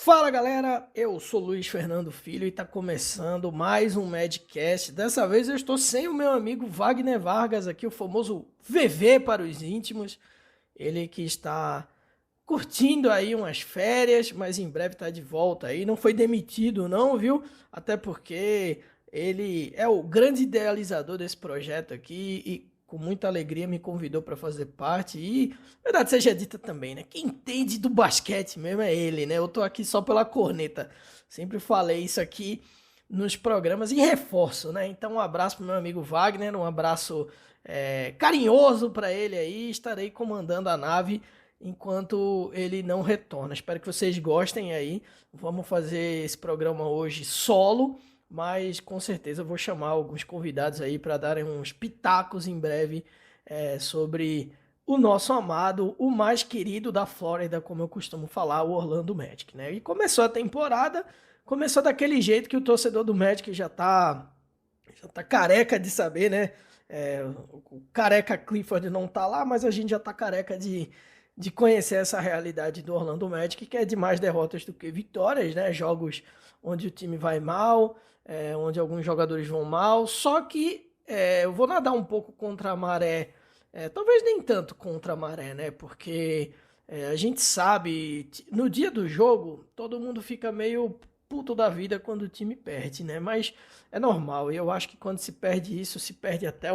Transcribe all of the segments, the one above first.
Fala galera, eu sou Luiz Fernando Filho e tá começando mais um Madcast. Dessa vez eu estou sem o meu amigo Wagner Vargas aqui, o famoso VV para os íntimos. Ele que está curtindo aí umas férias, mas em breve tá de volta aí. Não foi demitido não, viu? Até porque ele é o grande idealizador desse projeto aqui e com muita alegria me convidou para fazer parte. E, verdade seja dita também, né? Quem entende do basquete mesmo é ele, né? Eu tô aqui só pela corneta. Sempre falei isso aqui nos programas e reforço, né? Então, um abraço pro meu amigo Wagner, um abraço carinhoso para ele aí. Estarei comandando a nave enquanto ele não retorna. Espero que vocês gostem aí. Vamos fazer esse programa hoje solo, mas com certeza eu vou chamar alguns convidados aí para darem uns pitacos em breve sobre o nosso amado, o mais querido da Flórida, como eu costumo falar, o Orlando Magic, né? E começou a temporada, começou daquele jeito que o torcedor do Magic já tá careca de saber, né? O careca Clifford não tá lá, mas a gente já tá careca de conhecer essa realidade do Orlando Magic, que é de mais derrotas do que vitórias, né? Jogos onde o time vai mal, onde alguns jogadores vão mal, só que eu vou nadar um pouco contra a maré, talvez nem tanto contra a maré, né? Porque a gente sabe, no dia do jogo, todo mundo fica meio puto da vida quando o time perde, né? Mas é normal, e eu acho que quando se perde isso, se perde até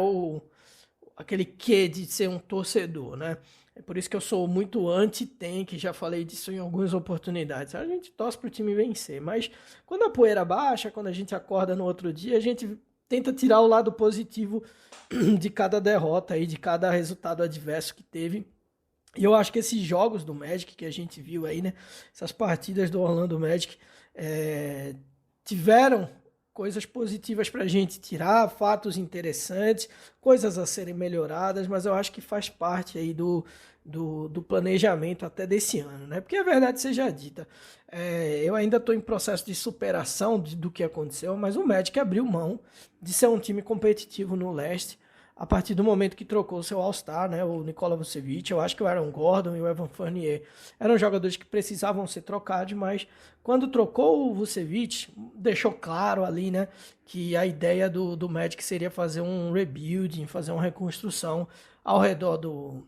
aquele quê de ser um torcedor, né? É por isso que eu sou muito anti-tank, já falei disso em algumas oportunidades. A gente torce pro time vencer, mas quando a poeira baixa, quando a gente acorda no outro dia, a gente tenta tirar o lado positivo de cada derrota e de cada resultado adverso que teve. E eu acho que esses jogos do Magic que a gente viu aí, né? Essas partidas do Orlando Magic tiveram coisas positivas para a gente tirar, fatos interessantes, coisas a serem melhoradas, mas eu acho que faz parte aí do planejamento até desse ano, né? Porque a verdade seja dita, eu ainda estou em processo de superação do que aconteceu, mas o Magic abriu mão de ser um time competitivo no leste, a partir do momento que trocou o seu All-Star, né, o Nikola Vucevic. Eu acho que o Aaron Gordon e o Evan Fournier eram jogadores que precisavam ser trocados, mas quando trocou o Vucevic, deixou claro ali, né, que a ideia do Magic seria fazer um rebuilding, fazer uma reconstrução ao redor do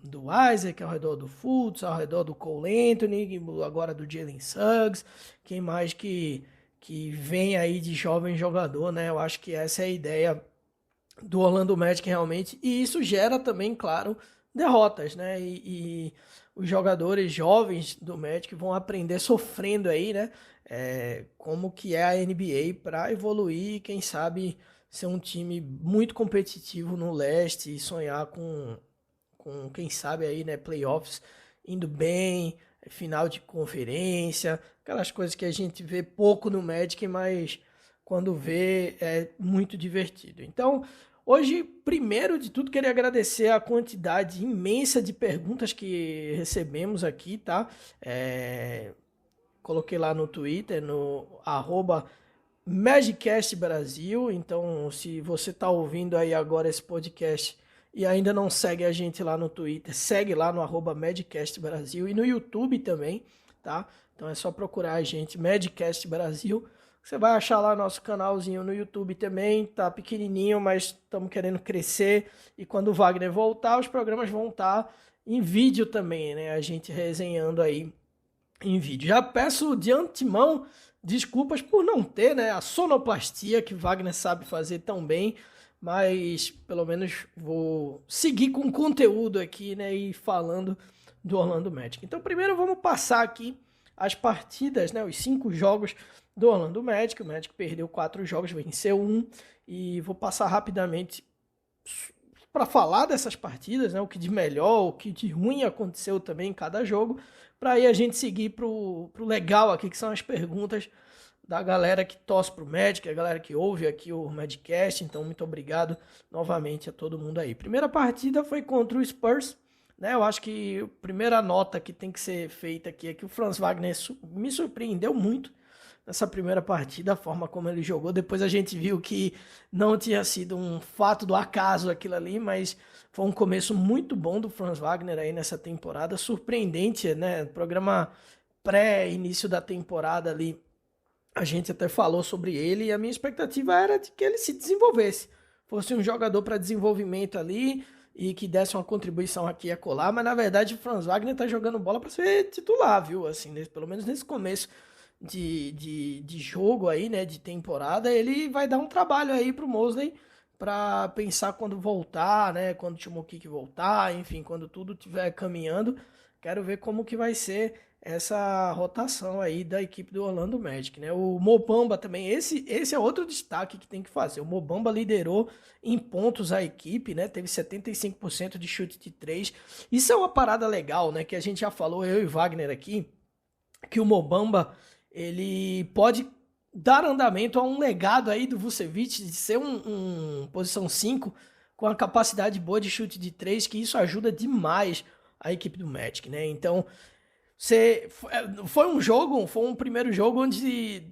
Isaac, ao redor do Fultz, ao redor do Cole Anthony, agora do Jalen Suggs, quem mais que vem aí de jovem jogador, né? Eu acho que essa é a ideia do Orlando Magic realmente, e isso gera também, claro, derrotas, né? E os jogadores jovens do Magic vão aprender sofrendo aí, né? Como que é a NBA para evoluir, quem sabe ser um time muito competitivo no leste e sonhar com quem sabe aí, né, playoffs indo bem, final de conferência, aquelas coisas que a gente vê pouco no Magic, mas quando vê é muito divertido. Então, hoje, primeiro de tudo, queria agradecer a quantidade imensa de perguntas que recebemos aqui, tá? Coloquei lá no Twitter, no @Magicast Brasil. Então, se você está ouvindo aí agora esse podcast e ainda não segue a gente lá no Twitter, segue lá no @Magicast Brasil e no YouTube também, tá? Então é só procurar a gente, Magicast Brasil. Você vai achar lá nosso canalzinho no YouTube também, tá pequenininho, mas estamos querendo crescer. E quando o Wagner voltar, os programas vão estar em vídeo também, né? A gente resenhando aí em vídeo. Já peço de antemão desculpas por não ter, né, a sonoplastia que Wagner sabe fazer tão bem, mas pelo menos vou seguir com conteúdo aqui, né, e falando do Orlando Magic. Então primeiro vamos passar aqui as partidas, né, os 5 jogos do Orlando Magic. O Magic perdeu 4 jogos, venceu 1, e vou passar rapidamente para falar dessas partidas, né, o que de melhor, o que de ruim aconteceu também em cada jogo, para aí a gente seguir pro legal aqui, que são as perguntas da galera que torce pro Magic, a galera que ouve aqui o Madcast. Então muito obrigado novamente a todo mundo aí. Primeira partida foi contra o Spurs, né? Eu acho que a primeira nota que tem que ser feita aqui é que o Franz Wagner me surpreendeu muito nessa primeira partida, a forma como ele jogou. Depois a gente viu que não tinha sido um fato do acaso aquilo ali, mas foi um começo muito bom do Franz Wagner aí nessa temporada, surpreendente, né? Programa pré-início da temporada ali, a gente até falou sobre ele e a minha expectativa era de que ele se desenvolvesse. Fosse um jogador para desenvolvimento ali e que desse uma contribuição aqui e acolá, mas na verdade o Franz Wagner tá jogando bola para ser titular, viu? Assim, pelo menos nesse começo de jogo aí, né, de temporada, ele vai dar um trabalho aí pro Mosley para pensar quando voltar, né, quando o Timo Kick voltar, enfim, quando tudo estiver caminhando. Quero ver como que vai ser essa rotação aí da equipe do Orlando Magic, né? O Mo Bamba também, esse é outro destaque que tem que fazer. O Mo Bamba liderou em pontos a equipe, né? Teve 75% de chute de 3. Isso é uma parada legal, né? Que a gente já falou, eu e Wagner aqui, que o Mo Bamba, ele pode dar andamento a um legado aí do Vucevic de ser um posição 5 com a capacidade boa de chute de 3, que isso ajuda demais a equipe do Magic, né? Então, foi um primeiro jogo onde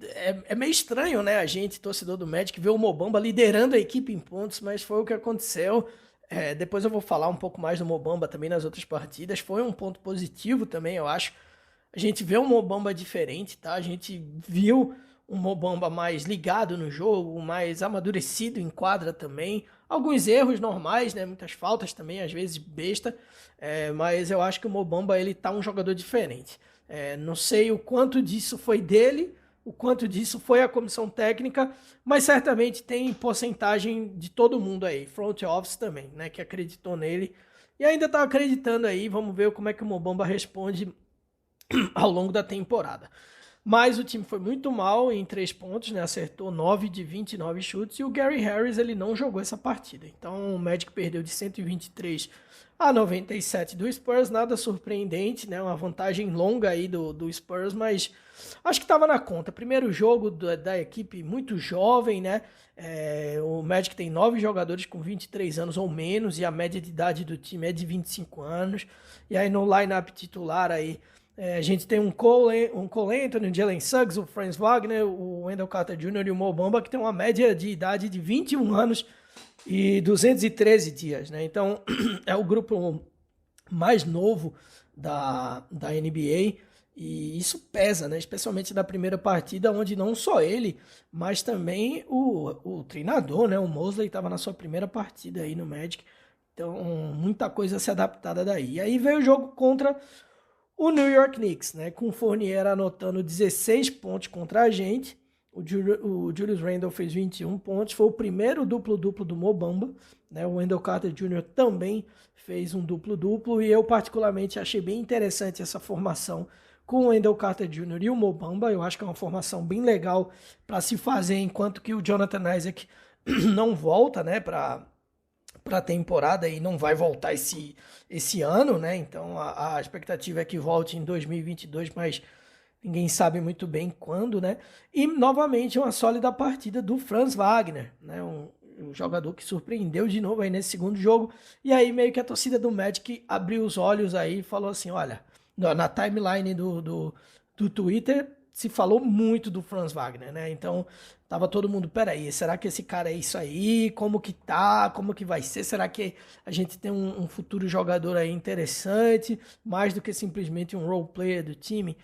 é meio estranho, né? A gente, torcedor do Magic, ver o Mo Bamba liderando a equipe em pontos, mas foi o que aconteceu. Depois eu vou falar um pouco mais do Mo Bamba também nas outras partidas. Foi um ponto positivo também, eu acho. A gente vê um Mo Bamba diferente, tá? A gente viu um Mo Bamba mais ligado no jogo, mais amadurecido em quadra também. Alguns erros normais, né? Muitas faltas também, às vezes besta. Mas eu acho que o Mo Bamba, ele tá um jogador diferente. Não sei o quanto disso foi dele, o quanto disso foi a comissão técnica, mas certamente tem porcentagem de todo mundo aí. Front office também, né? Que acreditou nele e ainda tá acreditando aí. Vamos ver como é que o Mo Bamba responde ao longo da temporada. Mas o time foi muito mal em 3 pontos, né? Acertou 9 de 29 chutes e o Gary Harris, ele não jogou essa partida. Então o Magic perdeu de 123 a 97 do Spurs, nada surpreendente, né? Uma vantagem longa aí do Spurs, mas acho que estava na conta. Primeiro jogo da equipe muito jovem, né? O Magic tem 9 jogadores com 23 anos ou menos e a média de idade do time é de 25 anos. E aí no line-up titular aí, a gente tem um Cole Anthony, o Jalen Suggs, o Franz Wagner, o Wendell Carter Jr. e o Mo Bamba, que tem uma média de idade de 21 anos e 213 dias, né? Então, é o grupo mais novo da NBA e isso pesa, né? Especialmente na primeira partida, onde não só ele, mas também o treinador, né? O Mosley estava na sua primeira partida aí no Magic. Então, muita coisa a ser adaptada daí. E aí veio o jogo contra o New York Knicks, né, com o Fournier anotando 16 pontos contra a gente. O Julius Randle fez 21 pontos. Foi o primeiro duplo-duplo do Mo Bamba, né? O Wendell Carter Jr. também fez um duplo-duplo. E eu particularmente achei bem interessante essa formação com o Wendell Carter Jr. e o Mo Bamba. Eu acho que é uma formação bem legal para se fazer enquanto que o Jonathan Isaac não volta, né, para a temporada e não vai voltar esse ano, né? Então a expectativa é que volte em 2022, mas ninguém sabe muito bem quando, né? E novamente uma sólida partida do Franz Wagner, né? Um jogador que surpreendeu de novo aí nesse segundo jogo. E aí meio que a torcida do Magic abriu os olhos aí e falou assim, olha, na timeline do Twitter se falou muito do Franz Wagner, né? Então tava todo mundo, peraí, será que esse cara é isso aí? Como que tá? Como que vai ser? Será que a gente tem um futuro jogador aí interessante? Mais do que simplesmente um role player do time?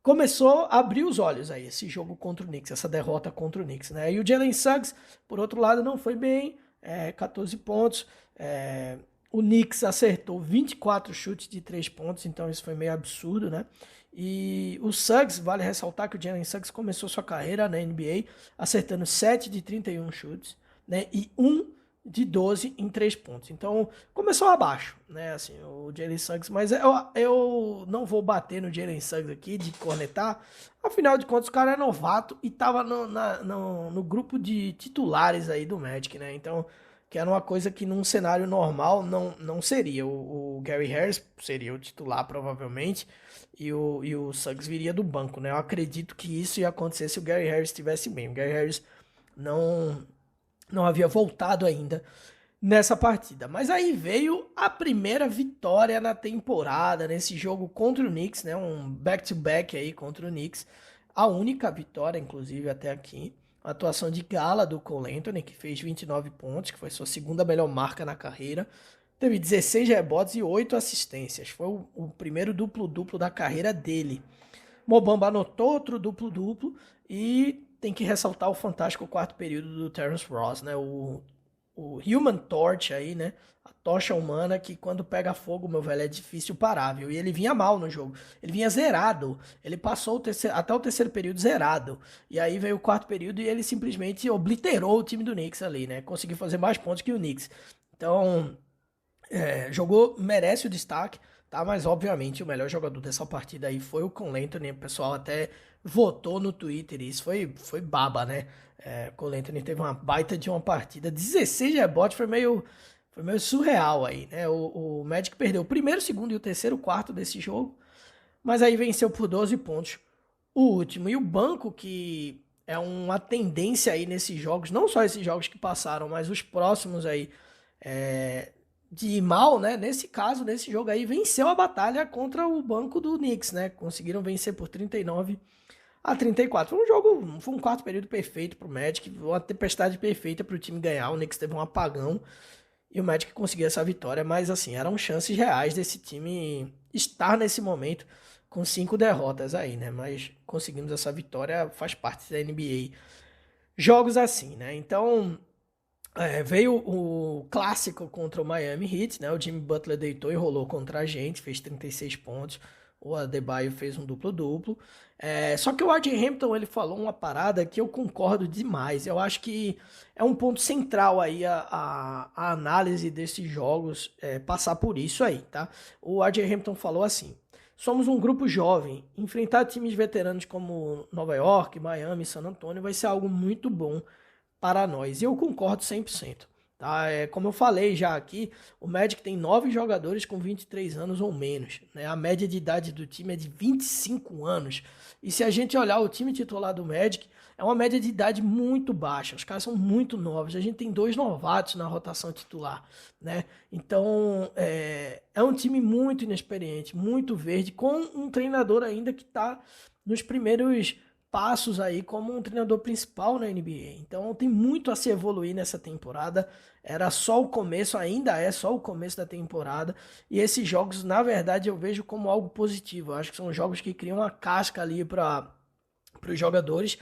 Começou a abrir os olhos aí, esse jogo contra o Knicks, essa derrota contra o Knicks, né? E o Jalen Suggs, por outro lado, não foi bem, 14 pontos. O Knicks acertou 24 chutes de 3 pontos, então isso foi meio absurdo, né? E o Suggs, vale ressaltar que o Jalen Suggs começou sua carreira na NBA acertando 7 de 31 chutes, né? E 1 de 12 em 3 pontos. Então, começou abaixo, né? Assim, o Jalen Suggs, mas eu não vou bater no Jalen Suggs aqui de cornetar. Afinal de contas, o cara é novato e tava no grupo de titulares aí do Magic, né? Então, que era uma coisa que num cenário normal não seria. O Gary Harris seria o titular, provavelmente, e o Suggs viria do banco, né? Eu acredito que isso ia acontecer se o Gary Harris estivesse bem. O Gary Harris não havia voltado ainda nessa partida. Mas aí veio a primeira vitória na temporada, nesse jogo contra o Knicks, né? Um back-to-back aí contra o Knicks. A única vitória, inclusive, até aqui. A atuação de gala do Cole Anthony, que fez 29 pontos, que foi sua segunda melhor marca na carreira. Teve 16 rebotes e 8 assistências. Foi o primeiro duplo-duplo da carreira dele. Mo Bamba anotou outro duplo-duplo e tem que ressaltar o fantástico quarto período do Terrence Ross, né? O Human Torch aí, né? A tocha humana que quando pega fogo, meu velho, é difícil parar, viu? E ele vinha mal no jogo. Ele vinha zerado. Ele passou até o terceiro período zerado. E aí veio o quarto período e ele simplesmente obliterou o time do Knicks ali, né? Conseguiu fazer mais pontos que o Knicks. Então, jogou, merece o destaque, tá? Mas obviamente o melhor jogador dessa partida aí foi o Cole Anthony. O pessoal até votou no Twitter, e isso foi baba, né? Cole Anthony teve uma baita de uma partida, 16 rebotes, foi meio surreal aí, né? O Magic perdeu o primeiro, segundo e o terceiro quarto desse jogo, mas aí venceu por 12 pontos o último. E o banco, que é uma tendência aí nesses jogos, não só esses jogos que passaram, mas os próximos aí, de ir mal, né? Nesse caso, nesse jogo aí, venceu a batalha contra o banco do Knicks, né? Conseguiram vencer por 39-34. Foi um quarto período perfeito pro Magic, uma tempestade perfeita pro time ganhar. O Knicks teve um apagão e o Magic conseguiu essa vitória, mas assim, eram chances reais desse time estar nesse momento com 5 derrotas aí, né? Mas conseguimos essa vitória, faz parte da NBA. Jogos assim, né? Então, veio o clássico contra o Miami Heat, né? O Jimmy Butler deitou e rolou contra a gente, fez 36 pontos. O Adebayo fez um duplo-duplo. Só que o R.J. Hampton, ele falou uma parada que eu concordo demais. Eu acho que é um ponto central aí a análise desses jogos, passar por isso aí, tá? O R.J. Hampton falou assim: somos um grupo jovem. Enfrentar times veteranos como Nova York, Miami, San Antonio vai ser algo muito bom para nós. E eu concordo 100%. Tá? Como eu falei já aqui, o Magic tem 9 jogadores com 23 anos ou menos, né? A média de idade do time é de 25 anos. E se a gente olhar o time titular do Magic, é uma média de idade muito baixa. Os caras são muito novos. A gente tem 2 novatos na rotação titular, né? Então, é um time muito inexperiente, muito verde, com um treinador ainda que está nos primeiros passos aí como um treinador principal na NBA. Então tem muito a se evoluir nessa temporada. Era só o começo, ainda é só o começo da temporada. E esses jogos, na verdade, eu vejo como algo positivo. Eu acho que são jogos que criam uma casca ali para os jogadores.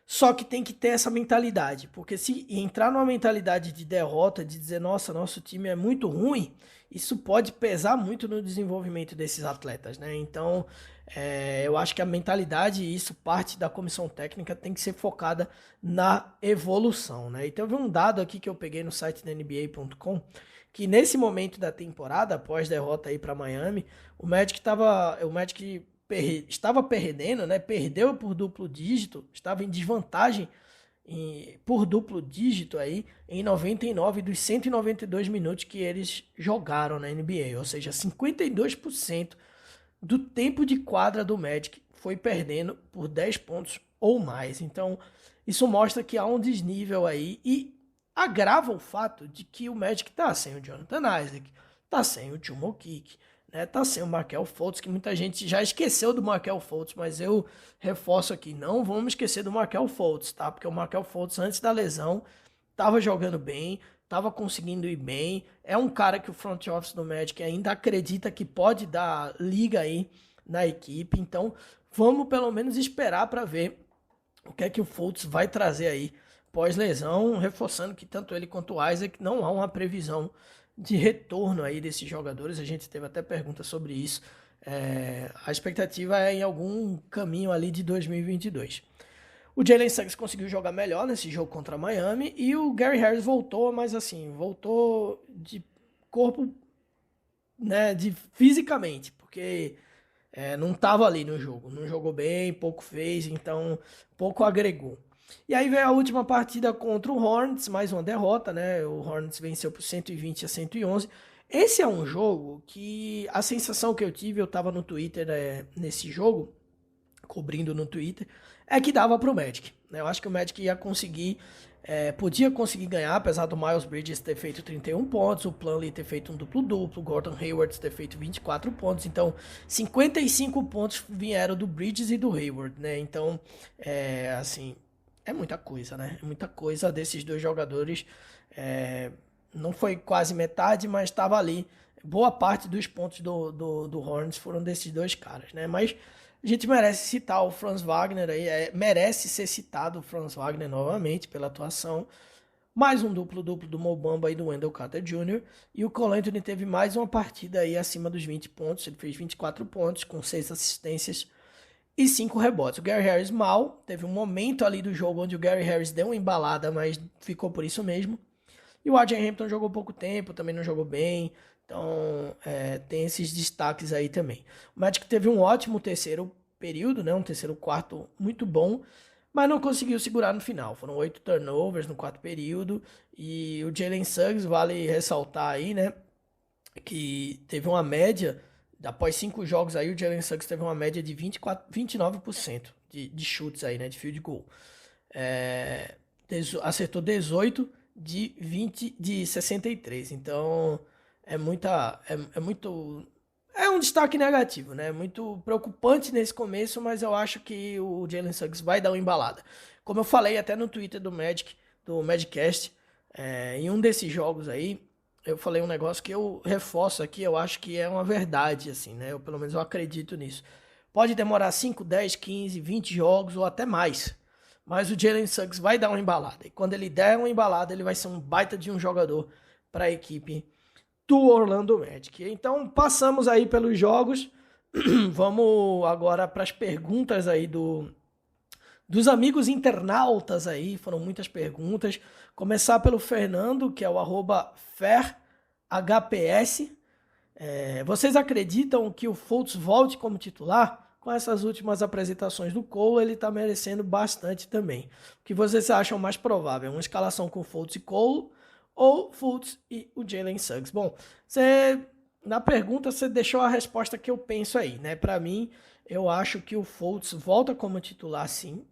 Só que tem que ter essa mentalidade, porque se entrar numa mentalidade de derrota, de dizer, nossa, nosso time é muito ruim, isso pode pesar muito no desenvolvimento desses atletas, né? Então, eu acho que a mentalidade, e isso parte da comissão técnica, tem que ser focada na evolução, né? Então, eu vi um dado aqui que eu peguei no site da NBA.com, que nesse momento da temporada, após derrota aí para Miami, o Magic estava perdendo, né? Perdeu por duplo dígito, estava em desvantagem por duplo dígito aí em 99 dos 192 minutos que eles jogaram na NBA, ou seja, 52% do tempo de quadra do Magic foi perdendo por 10 pontos ou mais. Então, isso mostra que há um desnível aí e agrava o fato de que o Magic tá sem o Jonathan Isaac, tá sem o Chuma Okeke, né? Tá sem o Markelle Fultz, que muita gente já esqueceu do Markelle Fultz, mas eu reforço aqui, não vamos esquecer do Markelle Fultz, tá? Porque o Markelle Fultz, antes da lesão, tava jogando bem, tava conseguindo ir bem, é um cara que o front office do Magic ainda acredita que pode dar liga aí na equipe, então vamos pelo menos esperar para ver o que é que o Fultz vai trazer aí pós-lesão, reforçando que tanto ele quanto o Isaac não há uma previsão de retorno aí desses jogadores. A gente teve até pergunta sobre isso. A expectativa é em algum caminho ali de 2022. O Jalen Suggs conseguiu jogar melhor nesse jogo contra Miami e o Gary Harris voltou, mas assim, voltou de corpo, né, fisicamente, porque não estava ali no jogo, não jogou bem, pouco fez, então pouco agregou. E aí veio a última partida contra o Hornets, mais uma derrota, né? O Hornets venceu por 120-111. Esse é um jogo que a sensação que eu tive, eu tava no Twitter nesse jogo, cobrindo no Twitter, é que dava pro Magic, né? Eu acho que o Magic ia conseguir, podia conseguir ganhar, apesar do Miles Bridges ter feito 31 pontos, o Plumlee ter feito um duplo-duplo, o Gordon Hayward ter feito 24 pontos, então 55 pontos vieram do Bridges e do Hayward, né? Então, assim, é muita coisa, né? É muita coisa desses dois jogadores. Não foi quase metade, mas estava ali. Boa parte dos pontos do Hornets foram desses dois caras, né? Mas A gente merece citar o Franz Wagner aí, merece ser citado o Franz Wagner novamente pela atuação. Mais um duplo-duplo do Mo Bamba e do Wendell Carter Jr. E o Cole Anthony teve mais uma partida aí acima dos 20 pontos. Ele fez 24 pontos com 6 assistências e 5 rebotes. O Gary Harris mal, teve um momento ali do jogo onde o Gary Harris deu uma embalada, mas ficou por isso mesmo. E o RJ Hampton jogou pouco tempo, também não jogou bem. Então, tem esses destaques aí também. O Magic teve um ótimo terceiro período, né? Um terceiro quarto muito bom, mas não conseguiu segurar no final. Foram 8 turnovers no quarto período. E o Jalen Suggs, vale ressaltar aí, né? Que teve uma média, após 5 jogos aí, o Jalen Suggs teve uma média de 29% de chutes aí, né? De field goal. Acertou 18 de 63. Então, é muito... É um destaque negativo, né? Muito preocupante nesse começo, mas eu acho que o Jalen Suggs vai dar uma embalada. Como eu falei até no Twitter do Madcast, em um desses jogos aí, eu falei um negócio que eu reforço aqui, eu acho que é uma verdade, assim, né? Eu, pelo menos eu acredito nisso. Pode demorar 5, 10, 15, 20 jogos ou até mais, mas o Jalen Suggs vai dar uma embalada. E quando ele der uma embalada, ele vai ser um baita de um jogador para a equipe do Orlando Magic. Então, passamos aí pelos jogos. Vamos agora para as perguntas aí dos amigos internautas aí. Foram muitas perguntas. Começar pelo Fernando, que é o @ferhps. Vocês acreditam que o Fultz volte como titular? Com essas últimas apresentações do Cole, ele está merecendo bastante também. O que vocês acham mais provável? Uma escalação com Fultz e Cole ou Fultz e o Jalen Suggs? Bom, na pergunta você deixou a resposta que eu penso aí, né? Para mim, eu acho que o Fultz volta como titular, sim.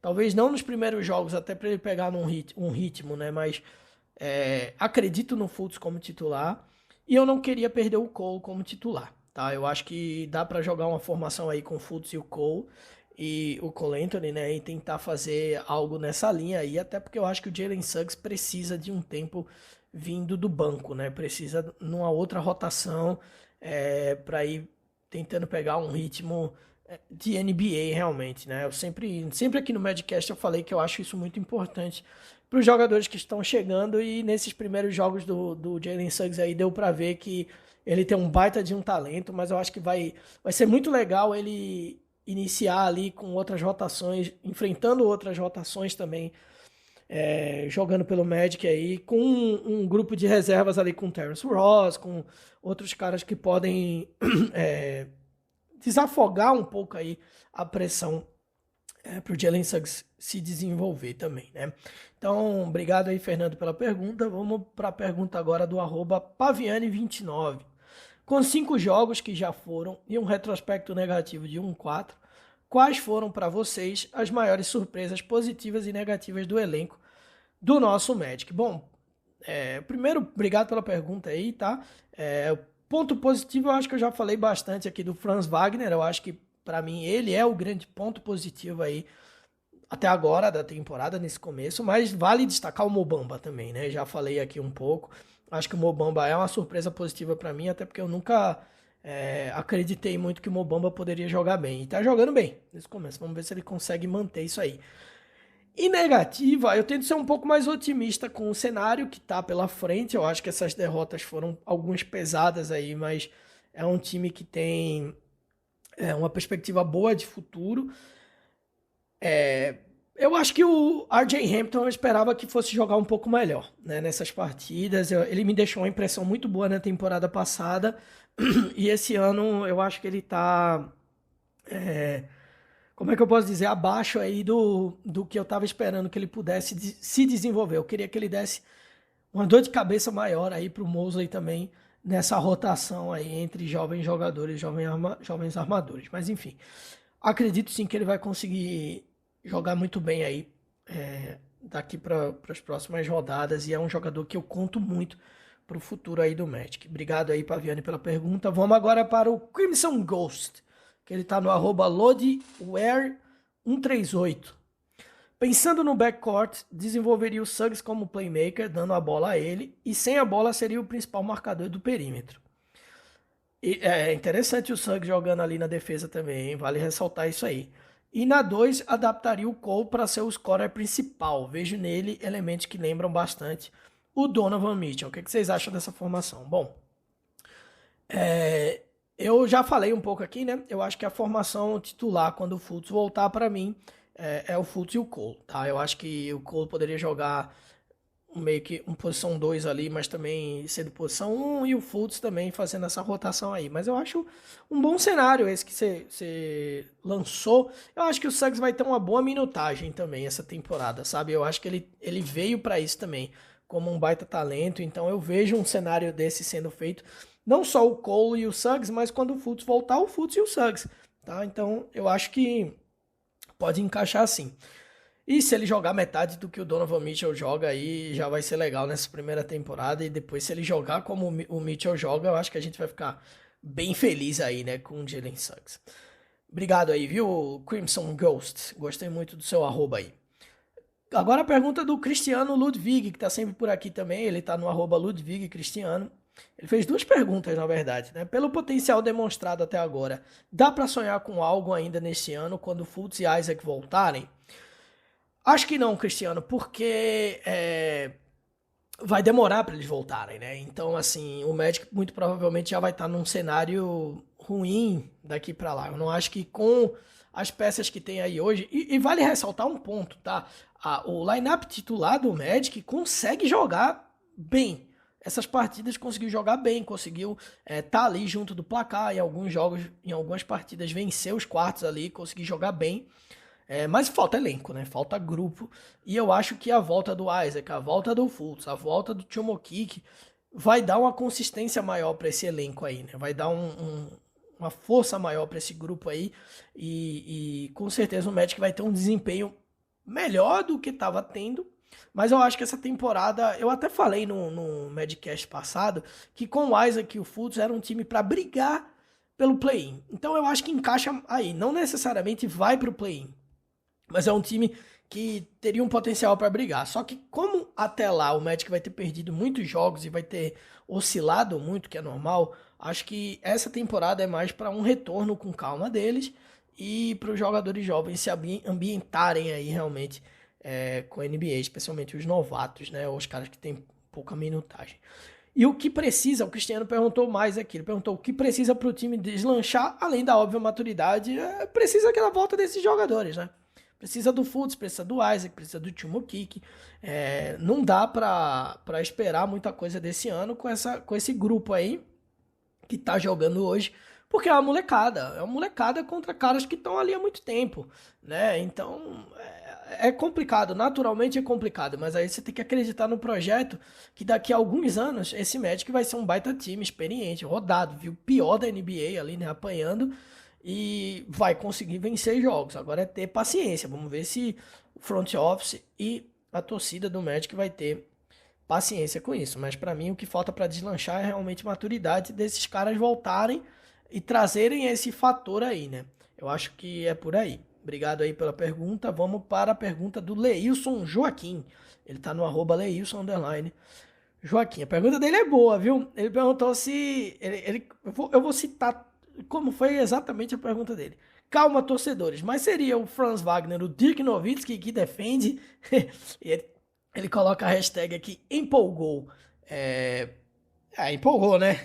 Talvez não nos primeiros jogos, até para ele pegar um ritmo, né? Mas acredito no Fultz como titular. E eu não queria perder o Cole como titular, tá? Eu acho que dá para jogar uma formação aí com o Fultz e o Cole Anthony, né? E tentar fazer algo nessa linha aí, até porque eu acho que o Jalen Suggs precisa de um tempo vindo do banco, né? Precisa numa outra rotação para ir tentando pegar um ritmo de NBA realmente, né? Eu sempre aqui no Madcast eu falei que eu acho isso muito importante para os jogadores que estão chegando, e nesses primeiros jogos do Jalen Suggs aí deu para ver que ele tem um baita de um talento, mas eu acho que vai ser muito legal ele iniciar ali com outras rotações, enfrentando outras rotações também, jogando pelo Magic aí, com um grupo de reservas ali com Terrence Ross, com outros caras que podem desafogar um pouco aí a pressão para o Jalen Suggs se desenvolver também, né? Então, obrigado aí, Fernando, pela pergunta. Vamos para a pergunta agora do @Paviani29. Com 5 jogos que já foram e um retrospecto negativo de 1-4, quais foram para vocês as maiores surpresas positivas e negativas do elenco do nosso Magic? Bom, primeiro, obrigado pela pergunta aí, tá? Ponto positivo, eu acho que eu já falei bastante aqui do Franz Wagner. Eu acho que, para mim, ele é o grande ponto positivo aí até agora da temporada, nesse começo, mas vale destacar o Mo Bamba também, né? Já falei aqui um pouco. Acho que o Mo Bamba é uma surpresa positiva para mim, até porque eu nunca acreditei muito que o Mo Bamba poderia jogar bem. E tá jogando bem nesse começo. Vamos ver se ele consegue manter isso aí. E negativa, eu tento ser um pouco mais otimista com o cenário que tá pela frente. Eu acho que essas derrotas foram algumas pesadas aí, mas é um time que tem uma perspectiva boa de futuro. Eu acho que o RJ Hampton eu esperava que fosse jogar um pouco melhor, né, nessas partidas. Ele me deixou uma impressão muito boa na temporada passada. E esse ano eu acho que ele tá... como é que eu posso dizer? Abaixo aí do que eu estava esperando que ele pudesse se desenvolver. Eu queria que ele desse uma dor de cabeça maior aí pro Mosley também, nessa rotação aí entre jovens jogadores, jovens armadores. Mas enfim, acredito sim que ele vai conseguir jogar muito bem aí daqui para as próximas rodadas, e é um jogador que eu conto muito para o futuro aí do Magic. Obrigado aí, Paviani, pela pergunta. Vamos agora para o Crimson Ghost, que ele está no @LoadWare138. Pensando no backcourt, desenvolveria o Suggs como playmaker, dando a bola a ele, e sem a bola seria o principal marcador do perímetro. E é interessante o Suggs jogando ali na defesa também, hein? Vale ressaltar isso aí. E na 2 adaptaria o Cole para ser o scorer principal. Vejo nele elementos que lembram bastante o Donovan Mitchell. O que vocês acham dessa formação? Bom, eu já falei um pouco aqui, né? Eu acho que a formação titular, quando o Fultz voltar para mim, é o Fultz e o Cole, tá? Eu acho que o Cole poderia jogar meio que um posição 2 ali, mas também sendo posição um e o Fultz também fazendo essa rotação aí. Mas eu acho um bom cenário esse que você lançou. Eu acho que o Suggs vai ter uma boa minutagem também essa temporada, sabe? Eu acho que ele veio para isso também, como um baita talento. Então eu vejo um cenário desse sendo feito. Não só o Cole e o Suggs, mas quando o Fultz voltar, o Fultz e o Suggs, tá? Então eu acho que pode encaixar assim. E se ele jogar metade do que o Donovan Mitchell joga aí, já vai ser legal nessa primeira temporada. E depois, se ele jogar como o Mitchell joga, eu acho que a gente vai ficar bem feliz aí, né, com o Jalen Suggs. Obrigado aí, viu, Crimson Ghost? Gostei muito do seu arroba aí. Agora a pergunta do Cristiano Ludwig, que tá sempre por aqui também. Ele tá no arroba Ludwig Cristiano. Ele fez duas perguntas, na verdade, né? Pelo potencial demonstrado até agora, dá para sonhar com algo ainda neste ano, quando Fultz e Isaac voltarem? Acho que não, Cristiano, porque vai demorar para eles voltarem, né? Então, assim, o Magic muito provavelmente já vai estar num cenário ruim daqui para lá. Eu não acho que com as peças que tem aí hoje. E vale ressaltar um ponto, tá? O lineup titular do Magic consegue jogar bem. Essas partidas conseguiu jogar bem, conseguiu tá ali junto do placar em alguns jogos, em algumas partidas vencer os quartos ali, conseguir jogar bem. Mas falta elenco, né? Falta grupo. E eu acho que a volta do Isaac, a volta do Fultz, a volta do Chomokik vai dar uma consistência maior para esse elenco aí, né? Vai dar uma força maior para esse grupo aí. E com certeza o Magic vai ter um desempenho melhor do que estava tendo. Mas eu acho que essa temporada, eu até falei no Madcast passado, que com o Isaac e o Fultz era um time para brigar pelo play-in. Então eu acho que encaixa aí. Não necessariamente vai para o play-in, mas é um time que teria um potencial para brigar. Só que como até lá o Magic vai ter perdido muitos jogos e vai ter oscilado muito, que é normal, acho que essa temporada é mais para um retorno com calma deles e para os jogadores jovens se ambientarem aí realmente com a NBA, especialmente os novatos, né, ou os caras que têm pouca minutagem. E o que precisa, o Cristiano perguntou mais aqui, ele perguntou o que precisa para o time deslanchar, além da óbvia maturidade, precisa aquela volta desses jogadores, né? Precisa do Fultz, precisa do Isaac, precisa do Chomokik. Não dá para esperar muita coisa desse ano com esse grupo aí que tá jogando hoje, porque é uma molecada contra caras que estão ali há muito tempo, né? Então é complicado, naturalmente é complicado, mas aí você tem que acreditar no projeto que daqui a alguns anos esse Magic vai ser um baita time experiente, rodado, viu? Pior da NBA ali, né? Apanhando e vai conseguir vencer jogos. Agora é ter paciência. Vamos ver se o front office e a torcida do Magic vai ter paciência com isso. Mas para mim o que falta para deslanchar é realmente maturidade desses caras voltarem e trazerem esse fator aí, né? Eu acho que é por aí. Obrigado aí pela pergunta. Vamos para a pergunta do Leilson Joaquim. Ele tá no arroba Leilson _ Joaquim. A pergunta dele é boa, viu? Ele perguntou se... eu vou citar como foi exatamente a pergunta dele. Calma, torcedores, mas seria o Franz Wagner, o Dirk Nowitzki que defende? Ele coloca a hashtag aqui, empolgou. Empolgou, né?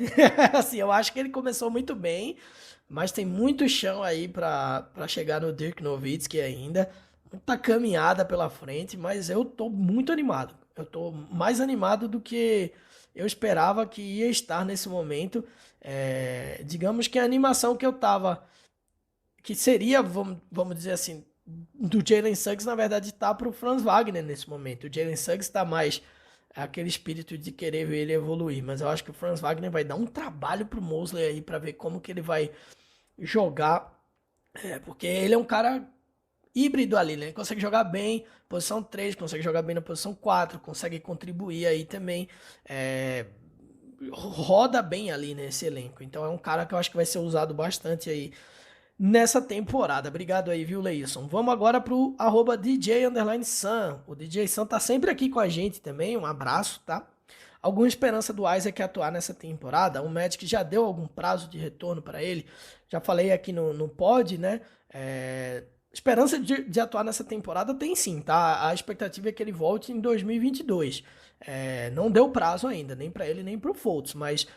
Assim, eu acho que ele começou muito bem, mas tem muito chão aí para chegar no Dirk Nowitzki ainda. Muita caminhada pela frente, mas eu tô muito animado. Eu tô mais animado do que eu esperava que ia estar nesse momento. Digamos que a animação que eu tava, que seria, vamos dizer assim, do Jalen Suggs, na verdade tá pro Franz Wagner nesse momento. O Jalen Suggs tá mais aquele espírito de querer ver ele evoluir, mas eu acho que o Franz Wagner vai dar um trabalho pro Mosley aí para ver como que ele vai jogar, porque ele é um cara híbrido ali, né? Ele consegue jogar bem posição 3, consegue jogar bem na posição 4, consegue contribuir aí também, roda bem ali nesse elenco. Então é um cara que eu acho que vai ser usado bastante aí nessa temporada. Obrigado aí, viu, Leilson? Vamos agora pro arroba DJ_Sam. O DJ Sam tá sempre aqui com a gente também, um abraço, tá? alguma esperança do Isaac atuar nessa temporada. O Magic já deu algum prazo de retorno para ele. Já falei aqui no pod, né? Esperança de atuar nessa temporada tem sim, tá? A expectativa é que ele volte em 2022. Não deu prazo ainda, nem para ele nem para o Fultz, mas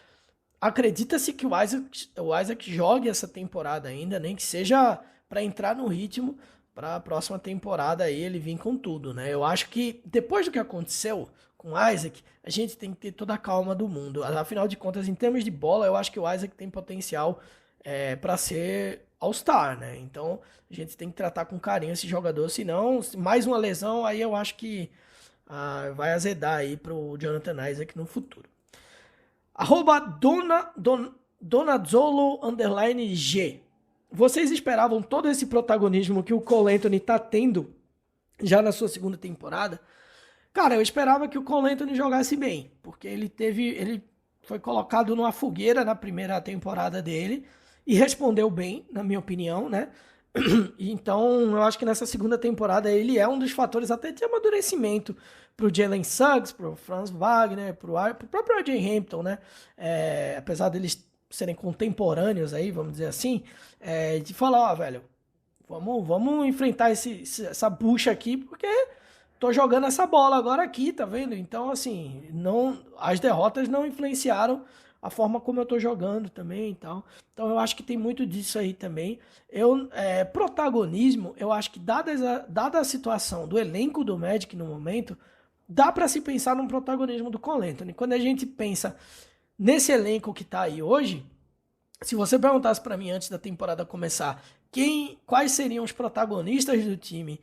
acredita-se que o Isaac jogue essa temporada ainda, nem que seja para entrar no ritmo para a próxima temporada aí ele vir com tudo, né? Eu acho que depois do que aconteceu com o Isaac, a gente tem que ter toda a calma do mundo. Afinal de contas, em termos de bola, eu acho que o Isaac tem potencial para ser All-Star, né? Então a gente tem que tratar com carinho esse jogador, senão mais uma lesão, aí eu acho que vai azedar aí pro Jonathan Isaac no futuro. Arroba Donadzolo_G. Vocês esperavam todo esse protagonismo que o Cole Anthony tá tendo já na sua segunda temporada? Cara, eu esperava que o Cole Anthony jogasse bem, porque ele foi colocado numa fogueira na primeira temporada dele e respondeu bem, na minha opinião, né? Então, eu acho que nessa segunda temporada ele é um dos fatores até de amadurecimento pro Jalen Suggs, pro Franz Wagner, pro próprio R.J. Hampton, né? Apesar deles serem contemporâneos aí, vamos dizer assim, de falar, ó, velho, vamos enfrentar essa bucha aqui, porque tô jogando essa bola agora aqui, tá vendo? Então, assim, as derrotas não influenciaram a forma como eu tô jogando também e tal. Então eu acho que tem muito disso aí também. Protagonismo, eu acho que dada a situação do elenco do Magic no momento, dá para se pensar num protagonismo do Cole Anthony. Quando a gente pensa nesse elenco que tá aí hoje, se você perguntasse para mim antes da temporada começar, quais seriam os protagonistas do time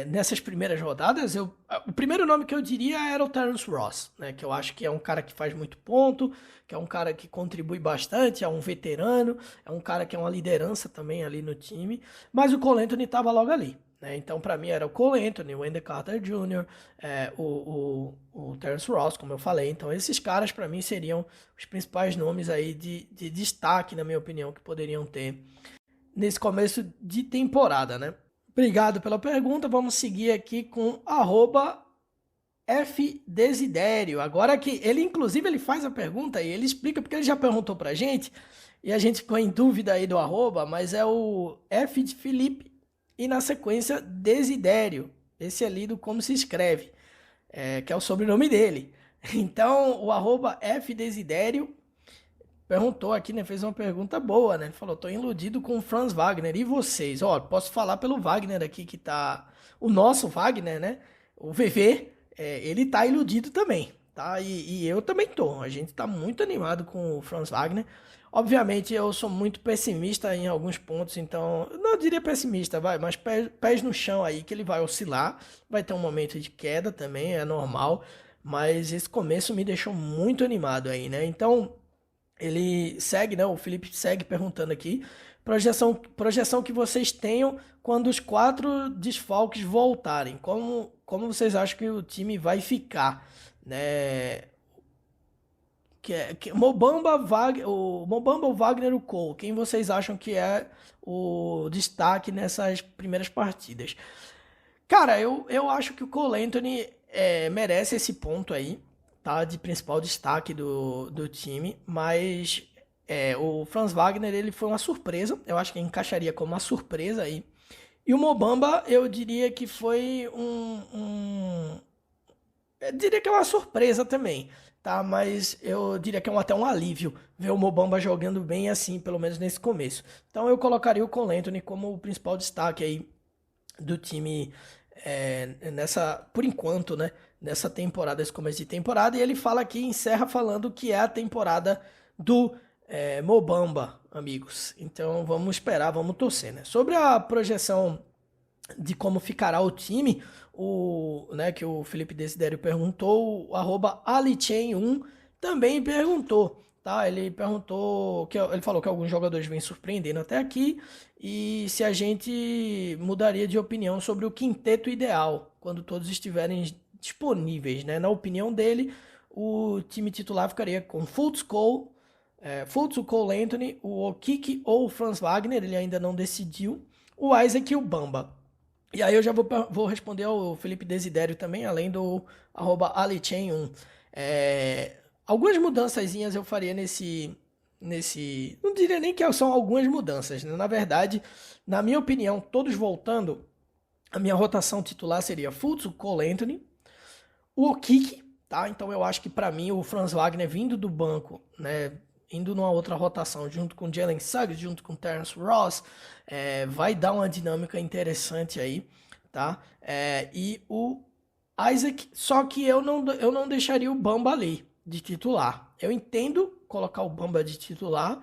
nessas primeiras rodadas, o primeiro nome que eu diria era o Terrence Ross, né, que eu acho que é um cara que faz muito ponto, que é um cara que contribui bastante, é um veterano, é um cara que é uma liderança também ali no time, mas o Cole Anthony estava logo ali. Então, para mim, era o Cole Anthony, o Wendell Carter Jr., o Terrence Ross, como eu falei. Então, esses caras, para mim, seriam os principais nomes aí de destaque, na minha opinião, que poderiam ter nesse começo de temporada, né? Obrigado pela pergunta. Vamos seguir aqui com @FDesidério. Agora que ele, inclusive, ele faz a pergunta e ele explica, porque ele já perguntou pra gente, e a gente ficou em dúvida aí do arroba, mas é o F de Felipe e na sequência Desidério. Esse é lido como se escreve, que é o sobrenome dele. Então, o @FDesidério perguntou aqui, né? Fez uma pergunta boa, né? Ele falou, tô iludido com o Franz Wagner. E vocês? Ó, posso falar pelo Wagner aqui, que tá... O nosso Wagner, né? O VV, ele tá iludido também, tá? E eu também tô. A gente tá muito animado com o Franz Wagner. Obviamente, eu sou muito pessimista em alguns pontos, então... Não diria pessimista, mas pés no chão aí, que ele vai oscilar. Vai ter um momento de queda também, é normal. Mas esse começo me deixou muito animado aí, né? Então... Ele segue, né? O Felipe segue perguntando aqui. Projeção que vocês tenham quando os 4 desfalques voltarem. Como vocês acham que o time vai ficar? Né? Mobamba, o Wagner, o Cole. Quem vocês acham que é o destaque nessas primeiras partidas? Cara, eu acho que o Cole Anthony merece esse ponto aí. Tá, de principal destaque do time, mas o Franz Wagner ele foi uma surpresa, eu acho que encaixaria como uma surpresa aí. E o Mobamba eu diria que foi eu diria que é uma surpresa também, tá? Mas eu diria que é até um alívio ver o Mobamba jogando bem assim, pelo menos nesse começo. Então eu colocaria o Cole Anthony como o principal destaque aí do time por enquanto, né? Nessa temporada, esse começo de temporada, e ele fala aqui, encerra falando que é a temporada do Mobamba, amigos. Então vamos esperar, vamos torcer, né? Sobre a projeção de como ficará o time, que o Felipe Desidério perguntou, o @alichain1 também perguntou, tá? Ele perguntou, ele falou que alguns jogadores vêm surpreendendo até aqui, e se a gente mudaria de opinião sobre o quinteto ideal, quando todos estiverem disponíveis, né? Na opinião dele, o time titular ficaria com Fultz, o Cole Anthony, o Okiki ou o Franz Wagner, ele ainda não decidiu, o Isaac e o Bamba. E aí eu já vou responder ao Felipe Desidério também, além do @alichain1. Algumas mudançazinhas eu faria não diria nem que são algumas mudanças, né? Na verdade, na minha opinião, todos voltando, a minha rotação titular seria Fultz, o Cole Anthony, o Okeke, tá? Então eu acho que para mim o Franz Wagner vindo do banco, né, indo numa outra rotação junto com Jalen Suggs, junto com Terrence Ross, vai dar uma dinâmica interessante aí, tá? E o Isaac, só que eu não deixaria o Bamba ali de titular. Eu entendo colocar o Bamba de titular,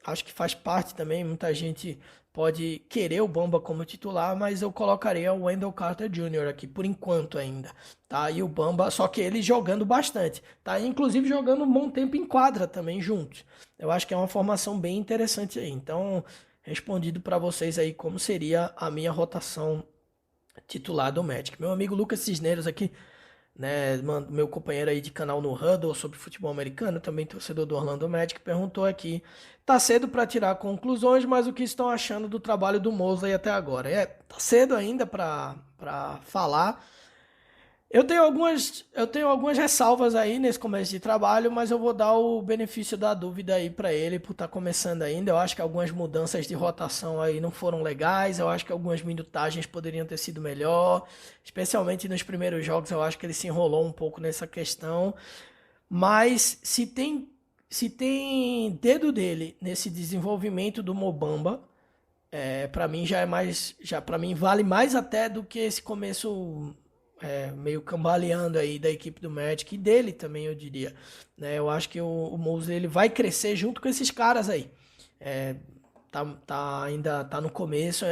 acho que faz parte também, muita gente pode querer o Bamba como titular, mas eu colocaria o Wendell Carter Jr. aqui, por enquanto ainda, tá? E o Bamba, só que ele jogando bastante, tá? Inclusive jogando um bom tempo em quadra também juntos. Eu acho que é uma formação bem interessante aí. Então, respondido para vocês aí como seria a minha rotação titular do Magic. Meu amigo Lucas Cisneros aqui, né, meu companheiro aí de canal no Huddle sobre futebol americano, também torcedor do Orlando Magic, perguntou aqui: tá cedo para tirar conclusões, mas o que estão achando do trabalho do Mosley até agora? Tá cedo ainda para falar. Eu tenho algumas ressalvas aí nesse começo de trabalho, mas eu vou dar o benefício da dúvida aí para ele por estar começando ainda. Eu acho que algumas mudanças de rotação aí não foram legais, eu acho que algumas minutagens poderiam ter sido melhor, especialmente nos primeiros jogos. Eu acho que ele se enrolou um pouco nessa questão, mas se tem dedo dele nesse desenvolvimento do Mobamba, para mim para mim vale mais até do que esse começo meio cambaleando aí da equipe do Magic e dele também, eu diria, né? Eu acho que o Mosley ele vai crescer junto com esses caras aí. Ainda tá no começo,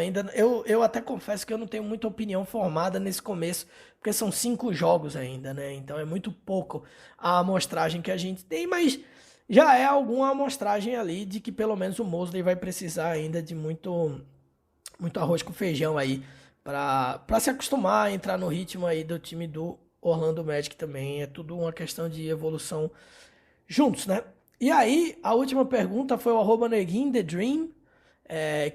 eu até confesso que eu não tenho muita opinião formada nesse começo, porque são 5 jogos ainda, né? Então é muito pouco a amostragem que a gente tem, mas já é alguma amostragem ali de que pelo menos o Mosley vai precisar ainda de muito arroz com feijão aí para se acostumar a entrar no ritmo aí do time do Orlando Magic também. É tudo uma questão de evolução juntos, né? E aí, a última pergunta foi o @Neguin The Dream,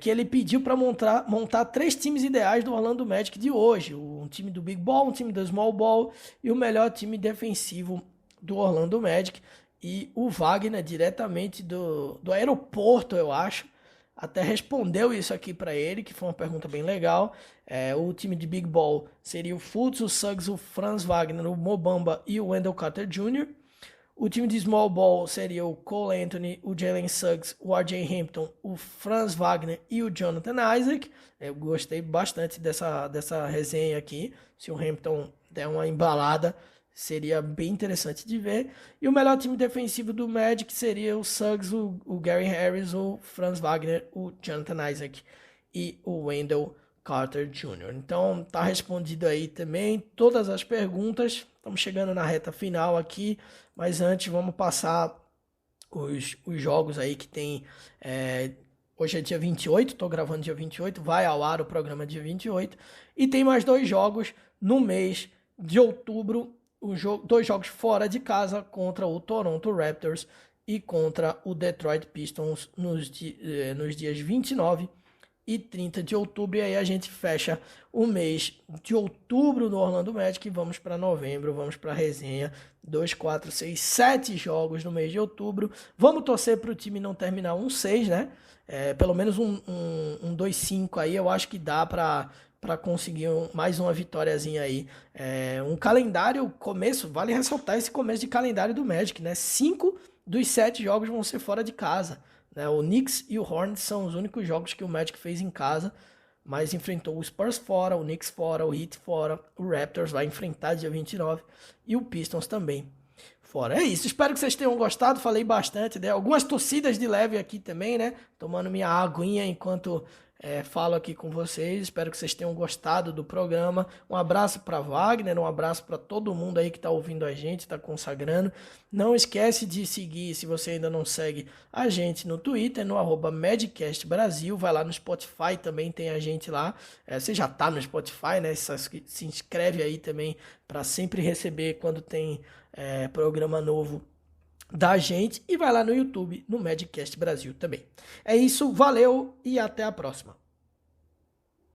que ele pediu para montar 3 times ideais do Orlando Magic de hoje. Um time do Big Ball, um time do Small Ball e o melhor time defensivo do Orlando Magic. E o Wagner, diretamente do aeroporto, eu acho, até respondeu isso aqui para ele, que foi uma pergunta bem legal. O time de Big Ball seria o Fultz, o Suggs, o Franz Wagner, o Mobamba e o Wendell Carter Jr. O time de Small Ball seria o Cole Anthony, o Jalen Suggs, o R.J. Hampton, o Franz Wagner e o Jonathan Isaac. Eu gostei bastante dessa resenha aqui. Se o Hampton der uma embalada, seria bem interessante de ver. E o melhor time defensivo do Magic seria o Suggs, o Gary Harris, o Franz Wagner, o Jonathan Isaac e o Wendell Carter Jr. Então tá respondido aí também todas as perguntas. Estamos chegando na reta final aqui, mas antes vamos passar os jogos aí que tem. Hoje é dia 28, estou gravando dia 28, vai ao ar o programa dia 28. E tem mais 2 jogos no mês de outubro. 2 jogos fora de casa contra o Toronto Raptors e contra o Detroit Pistons nos dias 29 e 30 de outubro. E aí a gente fecha o mês de outubro no Orlando Magic e vamos para novembro, vamos para a resenha. 2, 4, 6, 7 jogos no mês de outubro. Vamos torcer para o time não terminar 1-6, né? Pelo menos um 2-5 aí, eu acho que dá para conseguir mais uma vitóriazinha aí. Um calendário, vale ressaltar esse começo de calendário do Magic, né? 5 dos 7 jogos vão ser fora de casa, né? O Knicks e o Hornets são os únicos jogos que o Magic fez em casa, mas enfrentou o Spurs fora, o Knicks fora, o Heat fora, o Raptors vai enfrentar dia 29 e o Pistons também fora. É isso, espero que vocês tenham gostado, falei bastante, né? Algumas torcidas de leve aqui também, né? Tomando minha aguinha enquanto falo aqui com vocês. Espero que vocês tenham gostado do programa. Um abraço para Wagner, um abraço para todo mundo aí que está ouvindo a gente, está consagrando. Não esquece de seguir, se você ainda não segue a gente no Twitter, no @Madcast Brasil. Vai lá no Spotify, também tem a gente lá. Você já está no Spotify, né? Se inscreve aí também para sempre receber quando tem programa novo da gente, e vai lá no YouTube, no Madcast Brasil também. É isso, valeu e até a próxima.